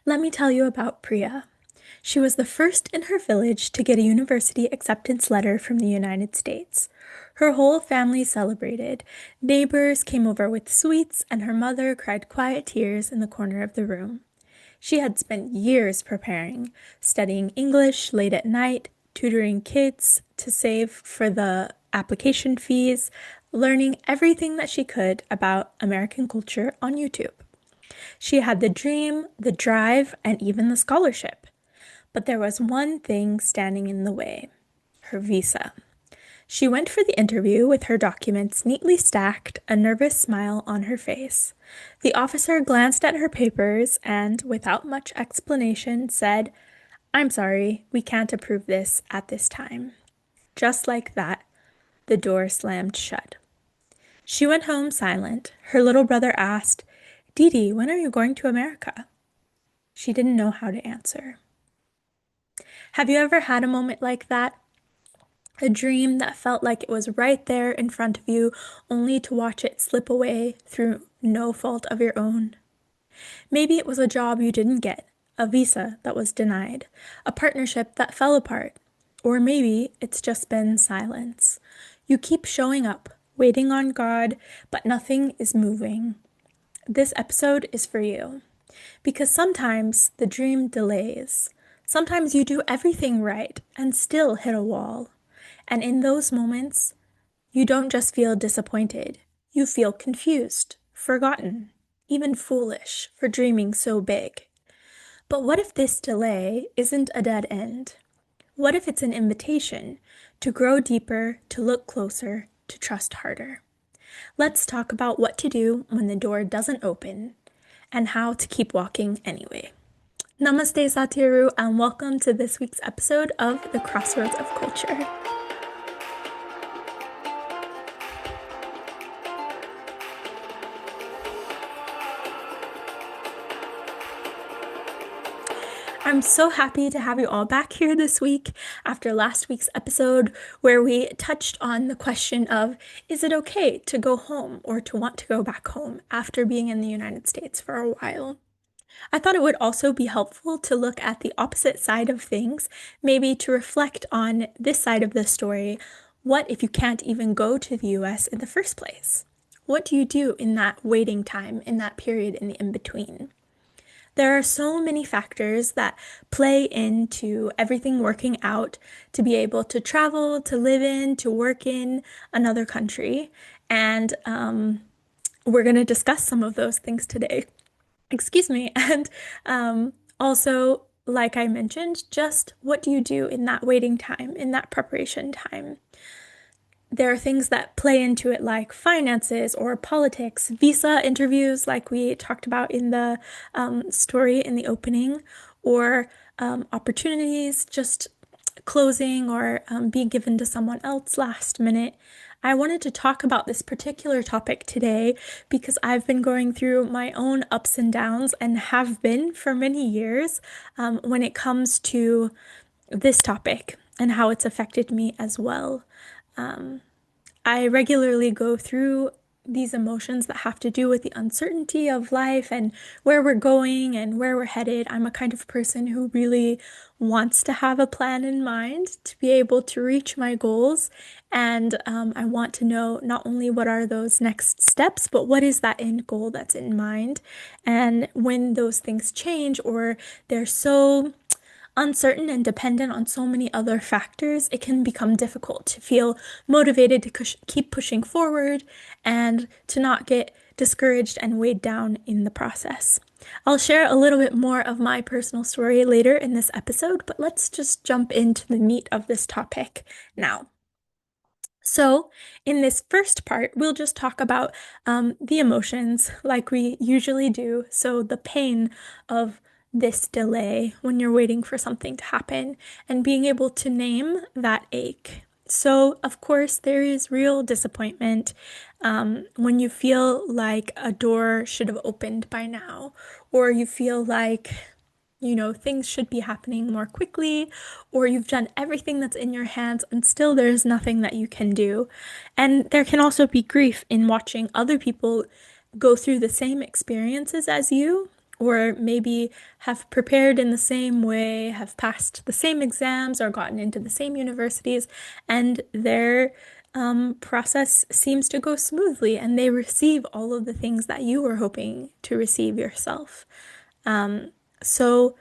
Let me tell you about Priya. She was the first in her village to get a university acceptance letter from the United States. Her whole family celebrated. Neighbors came over with sweets, and her mother cried quiet tears in the corner of the room. She had spent years preparing, studying English late at night, tutoring kids to save for the application fees, learning everything that she could about American culture on YouTube. She had the dream, the drive, and even the scholarship. But there was one thing standing in the way: her visa. She went for the interview with her documents neatly stacked, a nervous smile on her face. The officer glanced at her papers and, without much explanation, said, "I'm sorry, we can't approve this at this time." Just like that, the door slammed shut. She went home silent. Her little brother asked, "Dee, when are you going to America?" She didn't know how to answer. Have you ever had a moment like that? A dream that felt like it was right there in front of you, only to watch it slip away through no fault of your own? Maybe it was a job you didn't get, a visa that was denied, a partnership that fell apart, or maybe it's just been silence. You keep showing up, waiting on God, but nothing is moving. This episode is for you, because sometimes the dream delays. Sometimes you do everything right and still hit a wall. And in those moments, you don't just feel disappointed. You feel confused, forgotten, even foolish for dreaming so big. But what if this delay isn't a dead end? What if it's an invitation to grow deeper, to look closer, to trust harder? Let's talk about what to do when the door doesn't open and how to keep walking anyway. Namaste, Satiru, and welcome to this week's episode of The Crossroads of Culture. I'm so happy to have you all back here this week after last week's episode where we touched on the question of, is it okay to go home or to want to go back home after being in the United States for a while? I thought it would also be helpful to look at the opposite side of things, maybe to reflect on this side of the story. What if you can't even go to the US in the first place? What do you do in that waiting time, in that period in the in-between? There are so many factors that play into everything working out to be able to travel, to live in, to work in another country. And we're going to discuss some of those things today. Excuse me. And also, like I mentioned, just what do you do in that waiting time, in that preparation time? There are things that play into it like finances or politics, visa interviews like we talked about in the story in the opening, or opportunities just closing or being given to someone else last minute. I wanted to talk about this particular topic today because I've been going through my own ups and downs and have been for many years when it comes to this topic and how it's affected me as well. I regularly go through these emotions that have to do with the uncertainty of life and where we're going and where we're headed. I'm a kind of person who really wants to have a plan in mind to be able to reach my goals. And I want to know not only what are those next steps, but what is that end goal that's in mind. And when those things change or they're so uncertain and dependent on so many other factors, it can become difficult to feel motivated to keep pushing forward and to not get discouraged and weighed down in the process. I'll share a little bit more of my personal story later in this episode, but let's just jump into the meat of this topic now. So, in this first part, we'll just talk about the emotions like we usually do. So, the pain of this delay when you're waiting for something to happen and being able to name that ache. So, of course, there is real disappointment when you feel like a door should have opened by now, or you feel like things should be happening more quickly, or you've done everything that's in your hands and still there's nothing that you can do. And there can also be grief in watching other people go through the same experiences as you, or maybe have prepared in the same way, have passed the same exams, or gotten into the same universities, and their process seems to go smoothly, and they receive all of the things that you were hoping to receive yourself. So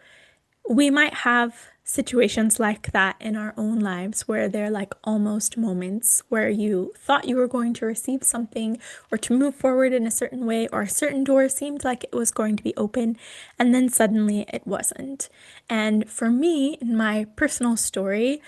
we might have situations like that in our own lives where they're like almost moments where you thought you were going to receive something or to move forward in a certain way, or a certain door seemed like it was going to be open, and then suddenly it wasn't. And for me, in my personal story,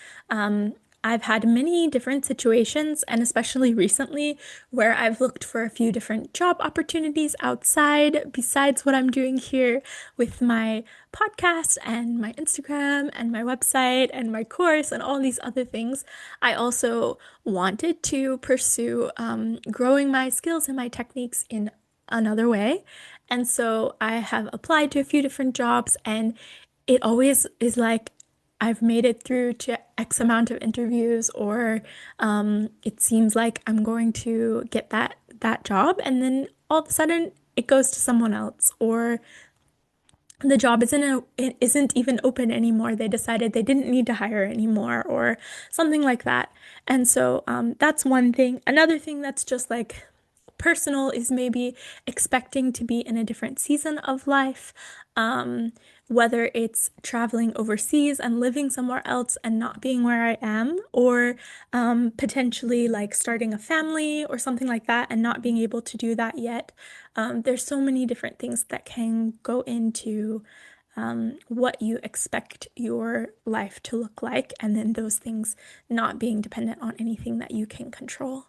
I've had many different situations, and especially recently, where I've looked for a few different job opportunities outside besides what I'm doing here with my podcast and my Instagram and my website and my course and all these other things. I also wanted to pursue growing my skills and my techniques in another way. And so I have applied to a few different jobs, and it always is like I've made it through to X amount of interviews, or it seems like I'm going to get that job, and then all of a sudden it goes to someone else, or the job it isn't even open anymore. They decided they didn't need to hire anymore, or something like that. And so that's one thing. Another thing that's just like personal is maybe expecting to be in a different season of life. Whether it's traveling overseas and living somewhere else and not being where I am, or potentially like starting a family or something like that and not being able to do that yet. There's so many different things that can go into what you expect your life to look like, and then those things not being dependent on anything that you can control.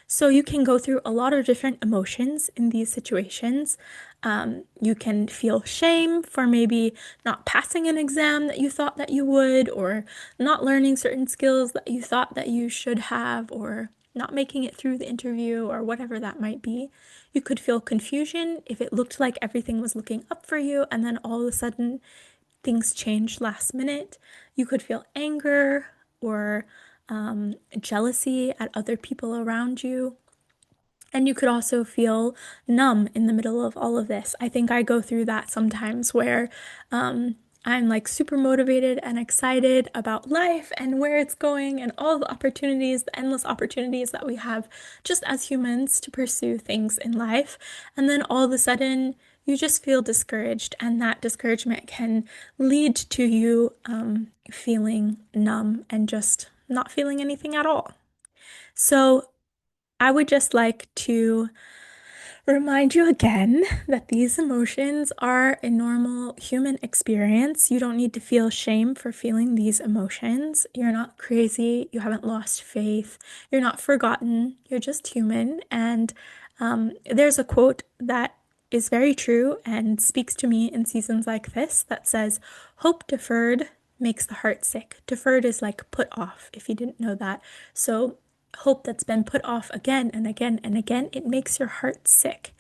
So you can go through a lot of different emotions in these situations. You can feel shame for maybe not passing an exam that you thought that you would, or not learning certain skills that you thought that you should have, or not making it through the interview, or whatever that might be. You could feel confusion if it looked like everything was looking up for you, and then all of a sudden things changed last minute. You could feel anger or jealousy at other people around you. And you could also feel numb in the middle of all of this. I think I go through that sometimes where I'm like super motivated and excited about life and where it's going and all the opportunities, the endless opportunities that we have just as humans to pursue things in life. And then all of a sudden, you just feel discouraged, and that discouragement can lead to you feeling numb and just not feeling anything at all. So, I would just like to remind you again that these emotions are a normal human experience. You don't need to feel shame for feeling these emotions. You're not crazy. You haven't lost faith. You're not forgotten. You're just human. And there's a quote that is very true and speaks to me in seasons like this that says, "Hope deferred makes the heart sick." Deferred is like put off, if you didn't know that. So hope that's been put off again and again and again, it makes your heart sick.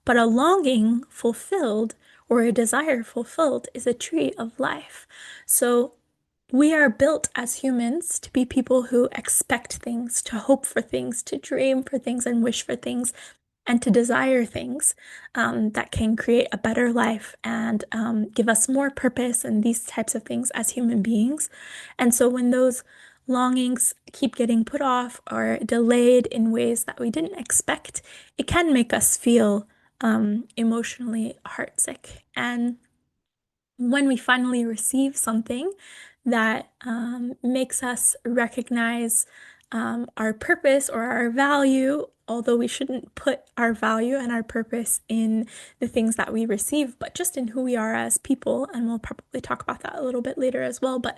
But a longing fulfilled, or a desire fulfilled, is a tree of life. So we are built as humans to be people who expect things, to hope for things, to dream for things and wish for things, and to desire things that can create a better life and give us more purpose and these types of things as human beings. And so when those longings keep getting put off or delayed in ways that we didn't expect, it can make us feel emotionally heartsick. And when we finally receive something that makes us recognize our purpose or our value, although we shouldn't put our value and our purpose in the things that we receive, but just in who we are as people. And we'll probably talk about that a little bit later as well. But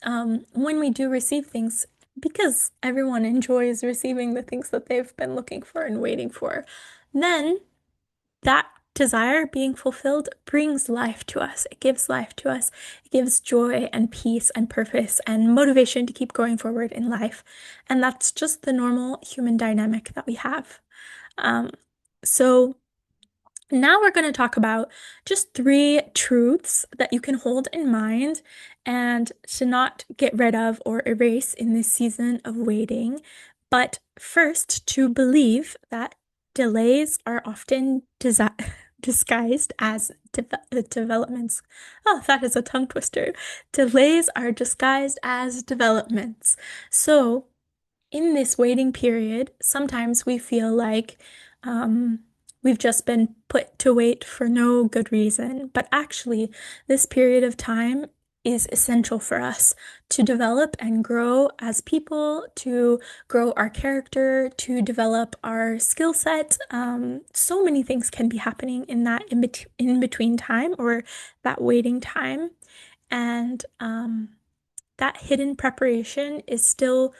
when we do receive things, because everyone enjoys receiving the things that they've been looking for and waiting for, then that desire being fulfilled brings life to us. It gives life to us. It gives joy and peace and purpose and motivation to keep going forward in life. And that's just the normal human dynamic that we have. So now we're going to talk about just three truths that you can hold in mind and to not get rid of or erase in this season of waiting. But first, to believe that delays are often disguised as developments. Oh, that is a tongue twister. Delays are disguised as developments. So, in this waiting period, sometimes we feel like um, we've just been put to wait for no good reason. But actually, this period of time is essential for us to develop and grow as people, to grow our character, to develop our skill set. So many things can be happening in that in between time or that waiting time. And that hidden preparation is still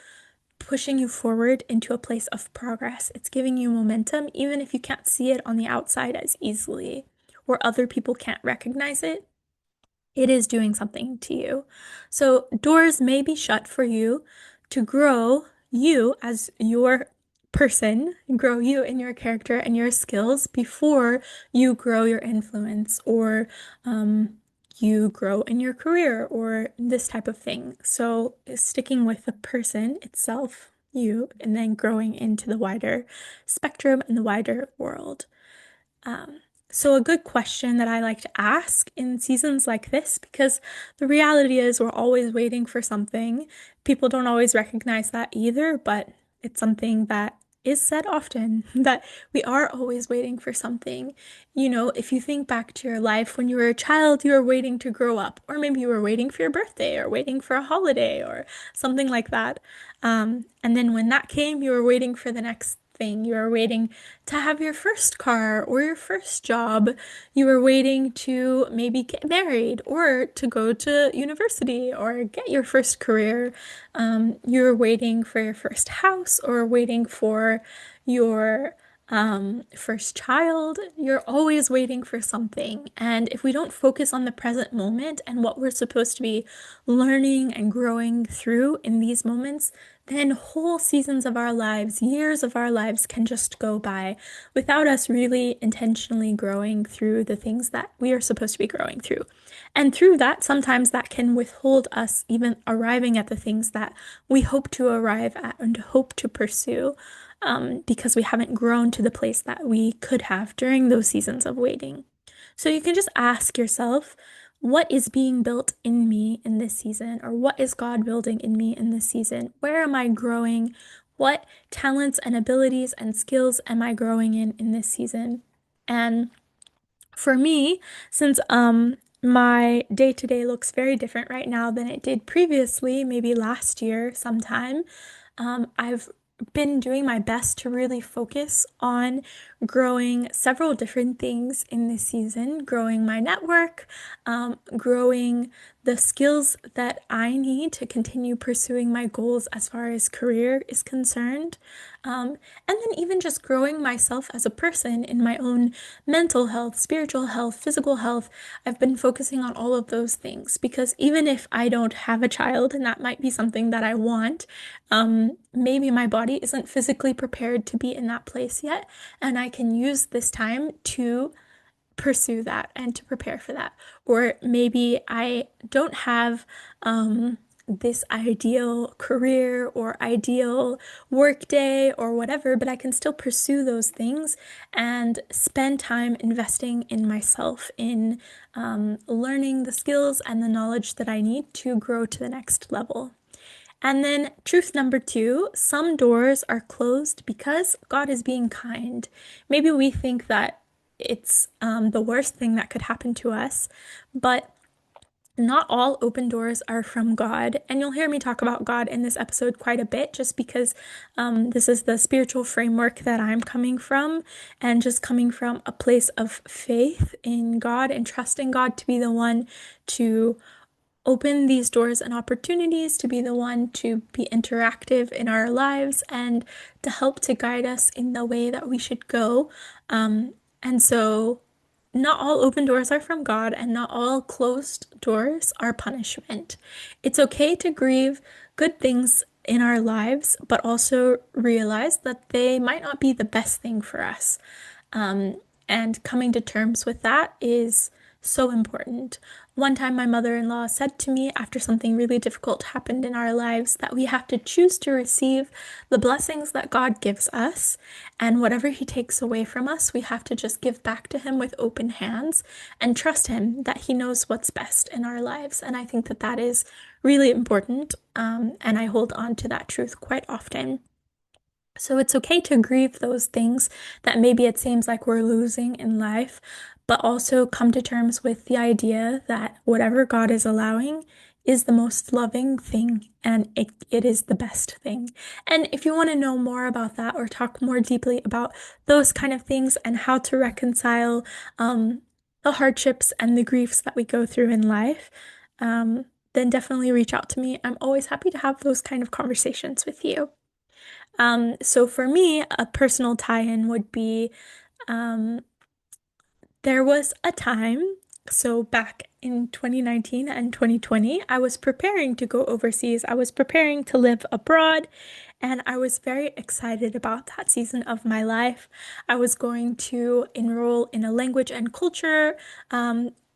pushing you forward into a place of progress. It's giving you momentum, even if you can't see it on the outside as easily, or other people can't recognize it. It is doing something to you. So doors may be shut for you to grow you as your person, grow you in your character and your skills before you grow your influence or you grow in your career or this type of thing. So sticking with the person itself, you, and then growing into the wider spectrum and the wider world. Um, so a good question that I like to ask in seasons like this, because the reality is we're always waiting for something. People don't always recognize that either, but it's something that is said often that we are always waiting for something. You know, if you think back to your life when you were a child, you were waiting to grow up, or maybe you were waiting for your birthday or waiting for a holiday or something like that. And then when that came, you were waiting for the next thing. You were waiting to have your first car or your first job. You were waiting to maybe get married or to go to university or get your first career. You were waiting for your first house or waiting for your first child. You're always waiting for something. And if we don't focus on the present moment and what we're supposed to be learning and growing through in these moments, then whole seasons of our lives, years of our lives can just go by without us really intentionally growing through the things that we are supposed to be growing through. And through that, sometimes that can withhold us even arriving at the things that we hope to arrive at and hope to pursue, because we haven't grown to the place that we could have during those seasons of waiting. So you can just ask yourself, what is being built in me in this season? Or what is God building in me in this season? Where am I growing? What talents and abilities and skills am I growing in this season? And for me, since my day-to-day looks very different right now than it did previously, maybe last year sometime, I've been doing my best to really focus on growing several different things in this season, growing my network, growing the skills that I need to continue pursuing my goals as far as career is concerned. And then even just growing myself as a person in my own mental health, spiritual health, physical health. I've been focusing on all of those things because even if I don't have a child, and that might be something that I want, maybe my body isn't physically prepared to be in that place yet, and I can use this time to pursue that and to prepare for that. Or maybe I don't have this ideal career or ideal work day or whatever, but I can still pursue those things and spend time investing in myself, in learning the skills and the knowledge that I need to grow to the next level. And then, truth number two, some doors are closed because God is being kind. Maybe we think that it's the worst thing that could happen to us, but not all open doors are from God. And you'll hear me talk about God in this episode quite a bit just because this is the spiritual framework that I'm coming from, and just coming from a place of faith in God and trusting God to be the one to open these doors and opportunities, to be the one to be interactive in our lives and to help to guide us in the way that we should go. And so not all open doors are from God, and not all closed doors are punishment. It's okay to grieve good things in our lives, but also realize that they might not be the best thing for us. And coming to terms with that is So important. One time, my mother-in-law said to me after something really difficult happened in our lives that we have to choose to receive the blessings that God gives us, and whatever He takes away from us, we have to just give back to Him with open hands and trust Him that He knows what's best in our lives. And I think that that is really important, and I hold on to that truth quite often. So it's okay to grieve those things that maybe it seems like we're losing in life, but also come to terms with the idea that whatever God is allowing is the most loving thing and it is the best thing. And if you want to know more about that or talk more deeply about those kind of things and how to reconcile the hardships and the griefs that we go through in life, then definitely reach out to me. I'm always happy to have those kind of conversations with you. So for me, a personal tie-in would be um, there was a time, so back in 2019 and 2020, I was preparing to go overseas. I was preparing to live abroad, and I was very excited about that season of my life. I was going to enroll in a language and culture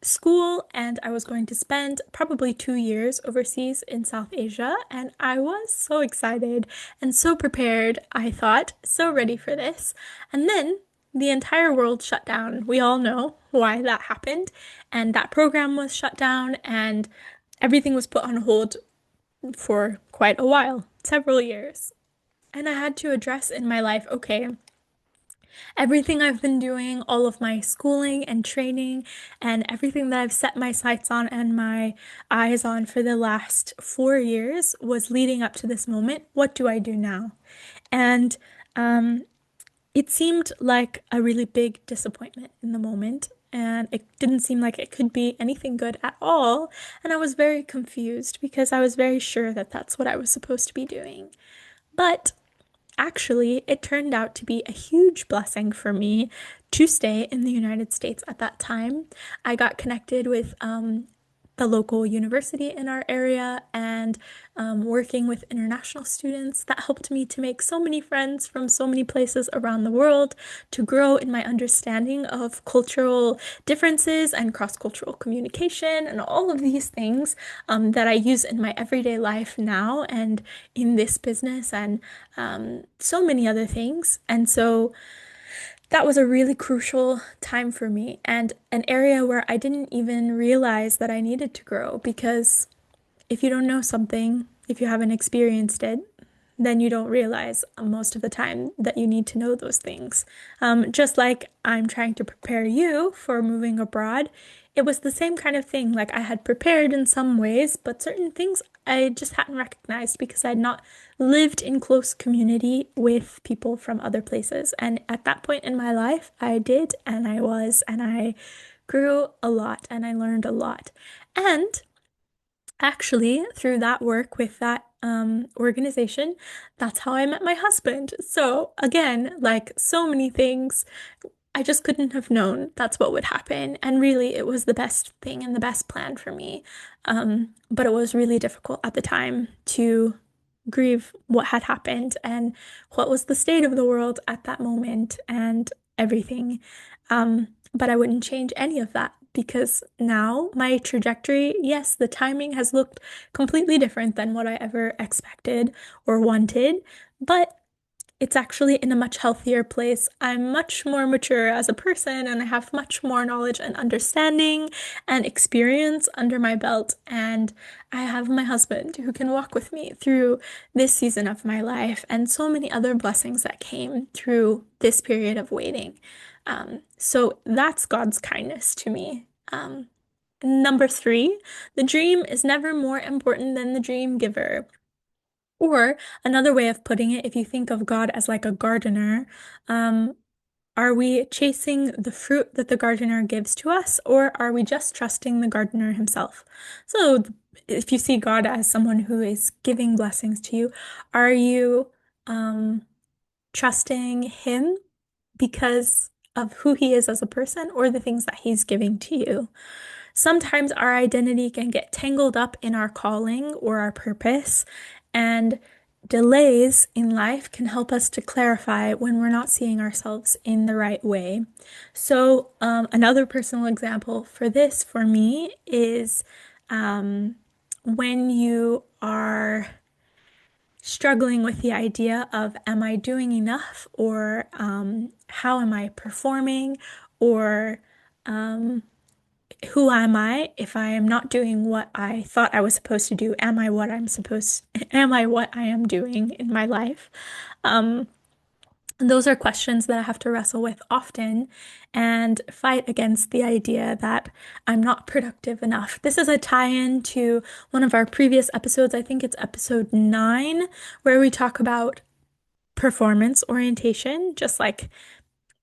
school, and I was going to spend probably 2 years overseas in South Asia. And I was so excited and so prepared, I thought, so ready for this. And then the entire world shut down. We all know why that happened. And that program was shut down, and everything was put on hold for quite a while, several years. And I had to address in my life, okay, everything I've been doing, all of my schooling and training, and everything that I've set my sights on and my eyes on for the last 4 years was leading up to this moment. What do I do now? And it seemed like a really big disappointment in the moment. And it didn't seem like it could be anything good at all. And I was very confused because I was very sure that that's what I was supposed to be doing. But actually, it turned out to be a huge blessing for me to stay in the United States at that time. I got connected with the local university in our area and working with international students. That helped me to make so many friends from so many places around the world, to grow in my understanding of cultural differences and cross-cultural communication and all of these things that I use in my everyday life now and in this business and so many other things. And so that was a really crucial time for me and an area where I didn't even realize that I needed to grow, because if you don't know something, if you haven't experienced it, then you don't realize most of the time that you need to know those things. Just like I'm trying to prepare you for moving abroad, it was the same kind of thing. Like I had prepared in some ways, but certain things I just hadn't recognized because I had not lived in close community with people from other places. And at that point in my life, I did, and I grew a lot and I learned a lot. And actually, through that work with that organization, that's how I met my husband. So again, like so many things, I just couldn't have known that's what would happen. And really, it was the best thing and the best plan for me. But it was really difficult at the time to grieve what had happened and what was the state of the world at that moment and everything. But I wouldn't change any of that because now my trajectory, yes, the timing has looked completely different than what I ever expected or wanted, but it's actually in a much healthier place. I'm much more mature as a person and I have much more knowledge and understanding and experience under my belt. And I have my husband who can walk with me through this season of my life and so many other blessings that came through this period of waiting. So that's God's kindness to me. Number three, the dream is never more important than the dream giver. Or another way of putting it, if you think of God as like a gardener, are we chasing the fruit that the gardener gives to us, or are we just trusting the gardener himself? So if you see God as someone who is giving blessings to you, are you trusting him because of who he is as a person or the things that he's giving to you? Sometimes our identity can get tangled up in our calling or our purpose, and delays in life can help us to clarify when we're not seeing ourselves in the right way. So, another personal example for this for me is when you are struggling with the idea of, am I doing enough, or how am I performing, or who am I if I am not doing what I thought I was supposed to do? Am I what I am doing in my life? Those are questions that I have to wrestle with often and fight against the idea that I'm not productive enough. This is a tie-in to one of our previous episodes. I think it's episode 9, where we talk about performance orientation, just like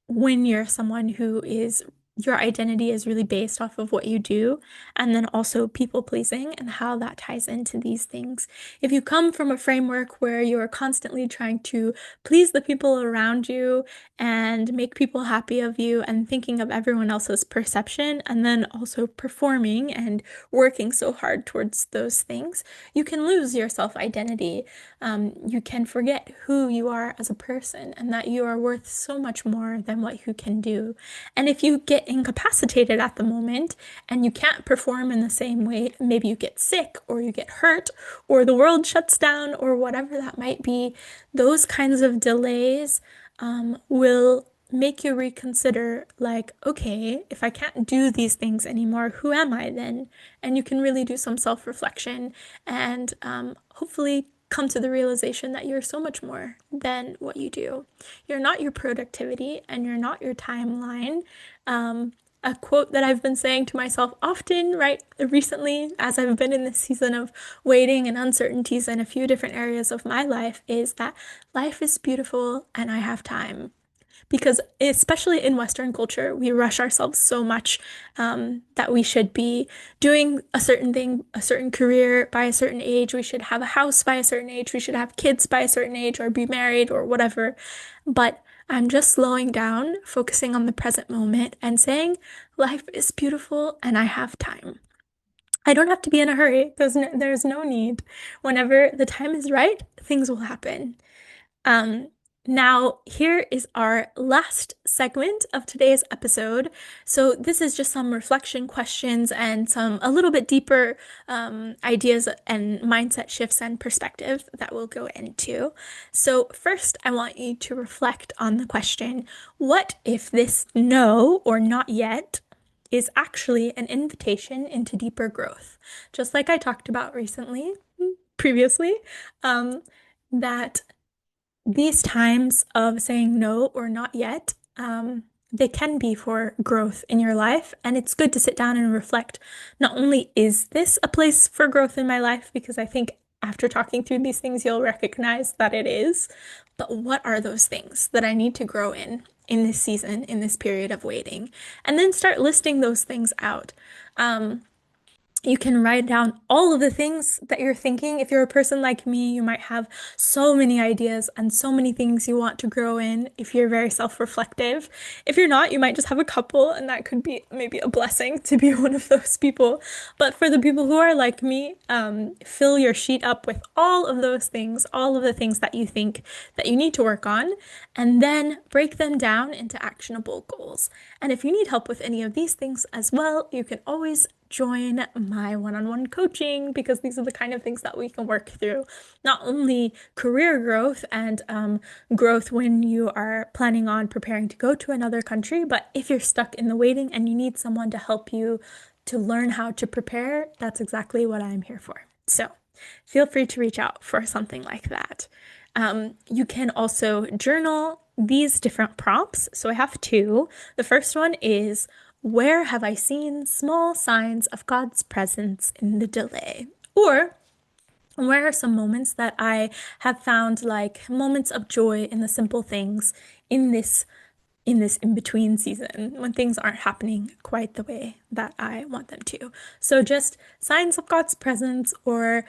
when you're someone who is your identity is really based off of what you do, and then also people pleasing and how that ties into these things. If you come from a framework where you're constantly trying to please the people around you and make people happy of you and thinking of everyone else's perception, and then also performing and working so hard towards those things, you can lose your self-identity. You can forget who you are as a person and that you are worth so much more than what you can do. And if you get incapacitated at the moment and you can't perform in the same way, maybe you get sick or you get hurt or the world shuts down or whatever that might be, those kinds of delays will make you reconsider, like, okay, if I can't do these things anymore, who am I then? And you can really do some self-reflection and hopefully come to the realization that you're so much more than what you do. You're not your productivity and you're not your timeline. A quote that I've been saying to myself often, right, recently, as I've been in this season of waiting and uncertainties in a few different areas of my life, is that life is beautiful and I have time. Because especially in Western culture, we rush ourselves so much that we should be doing a certain thing, a certain career by a certain age. We should have a house by a certain age. We should have kids by a certain age or be married or whatever. But I'm just slowing down, focusing on the present moment and saying, life is beautiful and I have time. I don't have to be in a hurry. There's no need. Whenever the time is right, things will happen. Um, Now, here is our last segment of today's episode. So this is just some reflection questions and some a little bit deeper ideas and mindset shifts and perspective that we'll go into. So first, I want you to reflect on the question, what if this no or not yet is actually an invitation into deeper growth? Just like I talked about previously, that these times of saying no or not yet, they can be for growth in your life. And it's good to sit down and reflect, not only is this a place for growth in my life, because I think after talking through these things, you'll recognize that it is, but what are those things that I need to grow in this season, in this period of waiting? And then start listing those things out. You can write down all of the things that you're thinking. If you're a person like me, you might have so many ideas and so many things you want to grow in if you're very self-reflective. If you're not, you might just have a couple, and that could be maybe a blessing to be one of those people. But for the people who are like me, fill your sheet up with all of those things, all of the things that you think that you need to work on, and then break them down into actionable goals. And if you need help with any of these things as well, you can always join my one-on-one coaching, because these are the kind of things that we can work through. Not only career growth and growth when you are planning on preparing to go to another country, but if you're stuck in the waiting and you need someone to help you to learn how to prepare, that's exactly what I'm here for. So feel free to reach out for something like that. You can also journal these different prompts. So I have two. The first one is, where have I seen small signs of God's presence in the delay? Or where are some moments that I have found, like moments of joy in the simple things in this in-between season when things aren't happening quite the way that I want them to. So just signs of God's presence, or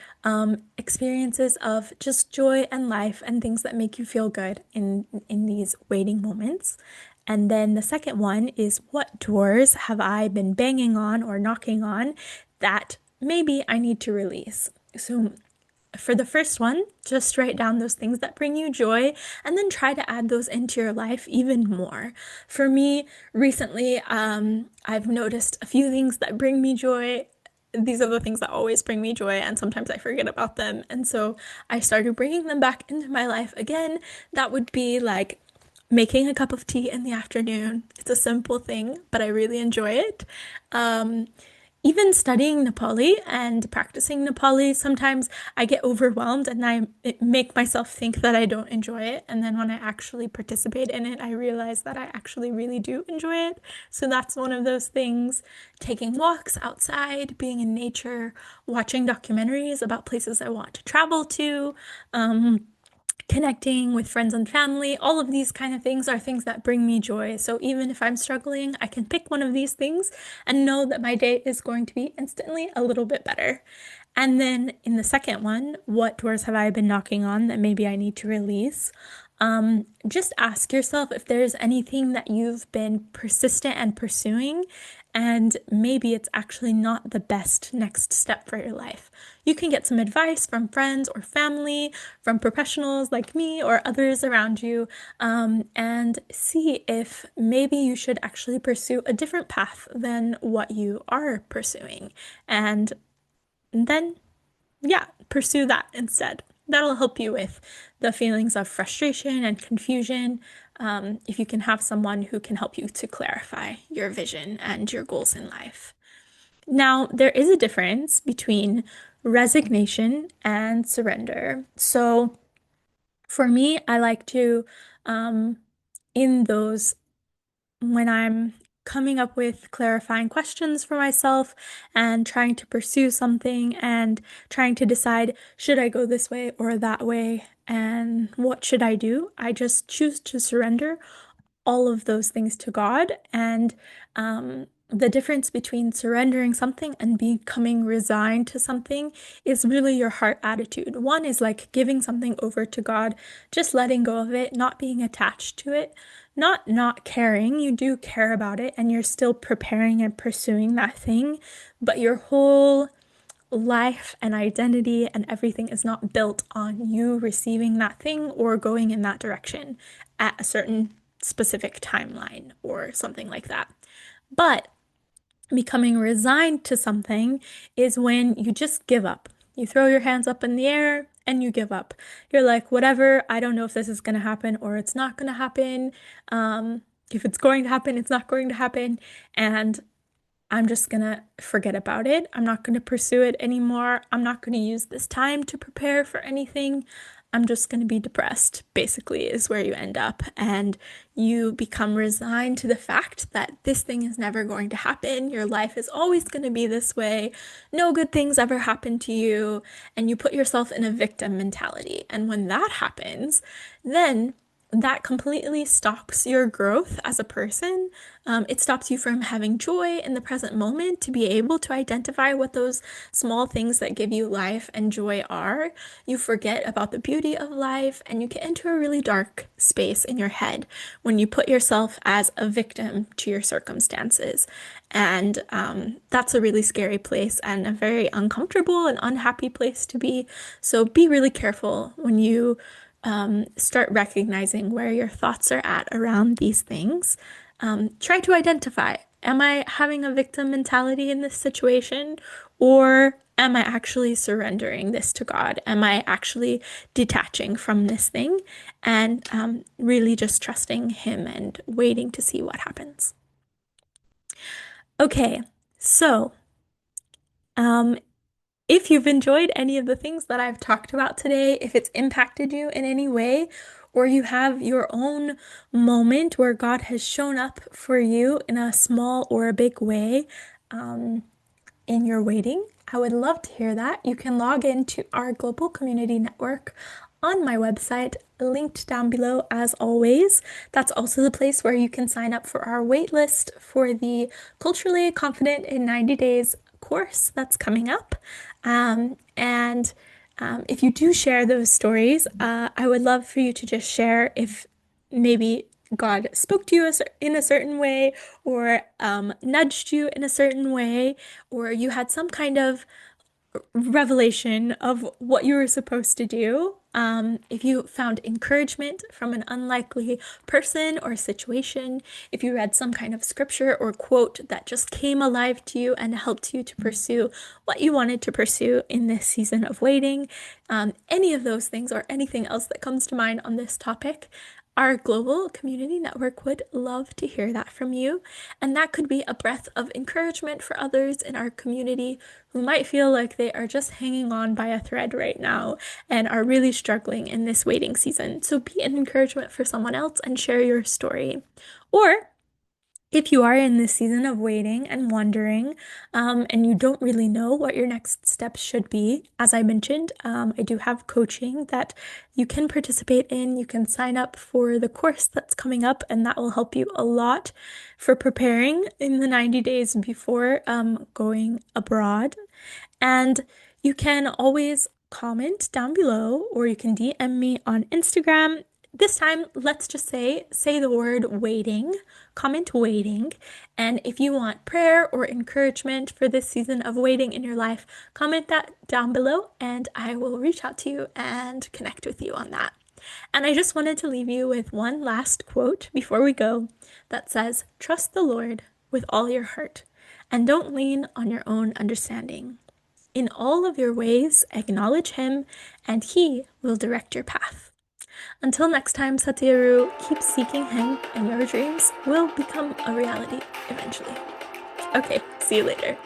experiences of just joy and life and things that make you feel good in these waiting moments. And then the second one is, what doors have I been banging on or knocking on that maybe I need to release? So For the first one, just write down those things that bring you joy and then try to add those into your life even more. For me, recently, I've noticed a few things that bring me joy. These are the things that always bring me joy, and sometimes I forget about them. And so I started bringing them back into my life again. That would be like making a cup of tea in the afternoon. It's a simple thing, but I really enjoy it. Um, Even studying Nepali and practicing Nepali, sometimes I get overwhelmed and make myself think that I don't enjoy it. And then when I actually participate in it, I realize that I actually really do enjoy it. So that's one of those things. Taking walks outside, being in nature, watching documentaries about places I want to travel to. Connecting with friends and family, all of these kind of things are things that bring me joy. So even if I'm struggling, I can pick one of these things and know that my day is going to be instantly a little bit better. And then in the second one, what doors have I been knocking on that maybe I need to release? Just ask yourself if there's anything that you've been persistent and pursuing, and maybe it's actually not the best next step for your life. You can get some advice from friends or family, from professionals like me or others around you, and see if maybe you should actually pursue a different path than what you are pursuing. And then yeah, pursue that instead. That'll help you with the feelings of frustration and confusion, if you can have someone who can help you to clarify your vision and your goals in life. Now, there is a difference between resignation and surrender. So, for me, I like to, um, in those when I'm coming up with clarifying questions for myself and trying to pursue something and trying to decide, should I go this way or that way and what should I do? I just choose to surrender all of those things to God. And the difference between surrendering something and becoming resigned to something is really your heart attitude. One is like giving something over to God, just letting go of it, not being attached to it, not caring. You do care about it and you're still preparing and pursuing that thing, but your whole life and identity and everything is not built on you receiving that thing or going in that direction at a certain specific timeline or something like that. But becoming resigned to something is when you just give up. You throw your hands up in the air and you give up. You're like, whatever, I don't know if this is going to happen or it's not going to happen. If it's going to happen, it's not going to happen. And I'm just gonna forget about it. I'm not gonna pursue it anymore. I'm not gonna use this time to prepare for anything. I'm just gonna be depressed, basically, is where you end up. And you become resigned to the fact that this thing is never going to happen. Your life is always gonna be this way. No good things ever happen to you. And you put yourself in a victim mentality. And when that happens, then that completely stops your growth as a person. It stops you from having joy in the present moment to be able to identify what those small things that give you life and joy are. You forget about the beauty of life and you get into a really dark space in your head when you put yourself as a victim to your circumstances. And that's a really scary place and a very uncomfortable and unhappy place to be. So be really careful when you start recognizing where your thoughts are at around these things. Try to identify, am I having a victim mentality in this situation, or am I actually surrendering this to God? Am I actually detaching from this thing and really just trusting Him and waiting to see what happens? Okay, so um, if you've enjoyed any of the things that I've talked about today, if it's impacted you in any way, or you have your own moment where God has shown up for you in a small or a big way, in your waiting, I would love to hear that. You can log into our global community network on my website, linked down below as always. That's also the place where you can sign up for our waitlist for the Culturally Confident in 90 Days course that's coming up. And if you do share those stories, I would love for you to just share if maybe God spoke to you in a certain way, or nudged you in a certain way, or you had some kind of revelation of what you were supposed to do. If you found encouragement from an unlikely person or situation, if you read some kind of scripture or quote that just came alive to you and helped you to pursue what you wanted to pursue in this season of waiting, any of those things or anything else that comes to mind on this topic, our global community network would love to hear that from you. And that could be a breath of encouragement for others in our community who might feel like they are just hanging on by a thread right now and are really struggling in this waiting season. So be an encouragement for someone else and share your story. Or if you are in this season of waiting and wondering, and you don't really know what your next steps should be, as I mentioned, I do have coaching that you can participate in. You can sign up for the course that's coming up, and that will help you a lot for preparing in the 90 days before going abroad. And you can always comment down below, or you can DM me on Instagram. This time, let's just say the word waiting, comment waiting. And if you want prayer or encouragement for this season of waiting in your life, comment that down below and I will reach out to you and connect with you on that. And I just wanted to leave you with one last quote before we go that says, "Trust the Lord with all your heart and don't lean on your own understanding. In all of your ways, acknowledge Him and He will direct your path." Until next time, Satyaru, keep seeking Him and your dreams will become a reality eventually. Okay, see you later.